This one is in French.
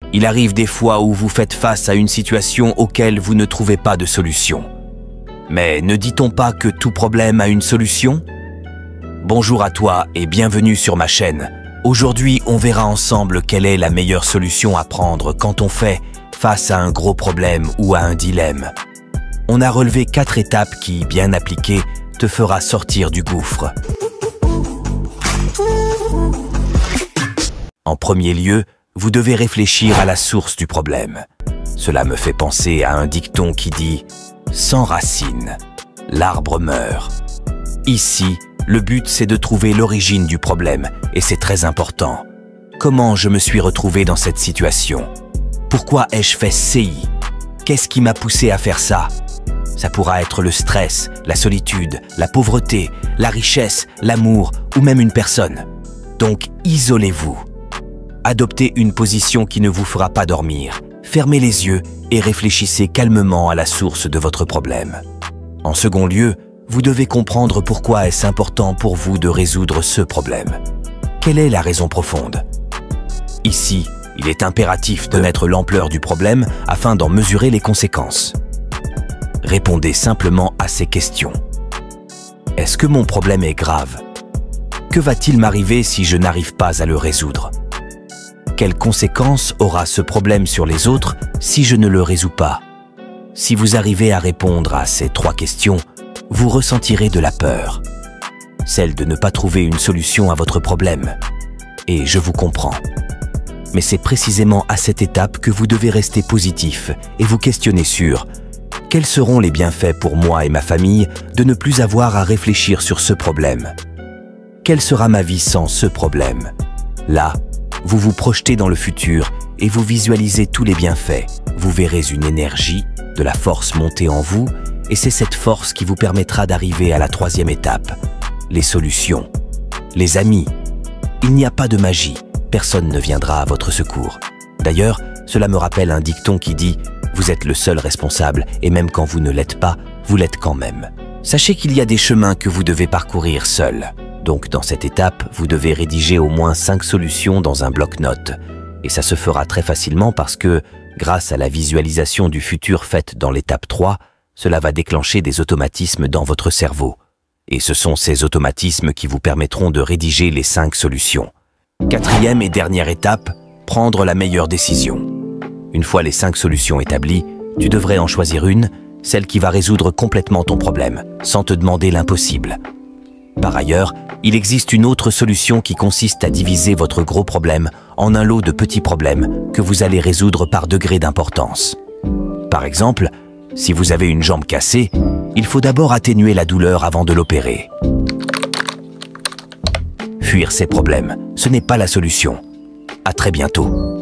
Il arrive des fois où vous faites face à une situation auquel vous ne trouvez pas de solution. Mais ne dit-on pas que tout problème a une solution? Bonjour à toi et bienvenue sur ma chaîne. Aujourd'hui, on verra ensemble quelle est la meilleure solution à prendre quand on fait face à un gros problème ou à un dilemme. On a relevé 4 étapes qui, bien appliquées, te fera sortir du gouffre. En premier lieu, vous devez réfléchir à la source du problème. Cela me fait penser à un dicton qui dit « Sans racines, l'arbre meurt ». Ici, le but c'est de trouver l'origine du problème et c'est très important. Comment je me suis retrouvé dans cette situation? Pourquoi ai-je fait CI? Qu'est-ce qui m'a poussé à faire ça? Ça pourra être le stress, la solitude, la pauvreté, la richesse, l'amour ou même une personne. Donc isolez-vous. Adoptez une position qui ne vous fera pas dormir. Fermez les yeux et réfléchissez calmement à la source de votre problème. En second lieu, vous devez comprendre pourquoi est-ce important pour vous de résoudre ce problème. Quelle est la raison profonde? Ici, il est impératif de connaître l'ampleur du problème afin d'en mesurer les conséquences. Répondez simplement à ces questions. Est-ce que mon problème est grave? Que va-t-il m'arriver si je n'arrive pas à le résoudre? Quelles conséquences aura ce problème sur les autres si je ne le résous pas? Si vous arrivez à répondre à ces 3 questions, vous ressentirez de la peur. Celle de ne pas trouver une solution à votre problème. Et je vous comprends. Mais c'est précisément à cette étape que vous devez rester positif et vous questionner sur quels seront les bienfaits pour moi et ma famille de ne plus avoir à réfléchir sur ce problème? Quelle sera ma vie sans ce problème? Là, vous vous projetez dans le futur et vous visualisez tous les bienfaits. Vous verrez une énergie, de la force monter en vous et c'est cette force qui vous permettra d'arriver à la 3e étape, les solutions. Les amis, il n'y a pas de magie, personne ne viendra à votre secours. D'ailleurs, cela me rappelle un dicton qui dit « Vous êtes le seul responsable et même quand vous ne l'êtes pas, vous l'êtes quand même ». Sachez qu'il y a des chemins que vous devez parcourir seul. Donc dans cette étape, vous devez rédiger au moins 5 solutions dans un bloc-notes. Et ça se fera très facilement parce que, grâce à la visualisation du futur faite dans l'étape 3, cela va déclencher des automatismes dans votre cerveau. Et ce sont ces automatismes qui vous permettront de rédiger les 5 solutions. 4e et dernière étape, prendre la meilleure décision. Une fois les 5 solutions établies, tu devrais en choisir une, celle qui va résoudre complètement ton problème, sans te demander l'impossible. Par ailleurs, il existe une autre solution qui consiste à diviser votre gros problème en un lot de petits problèmes que vous allez résoudre par degré d'importance. Par exemple, si vous avez une jambe cassée, il faut d'abord atténuer la douleur avant de l'opérer. Fuir ces problèmes, ce n'est pas la solution. À très bientôt.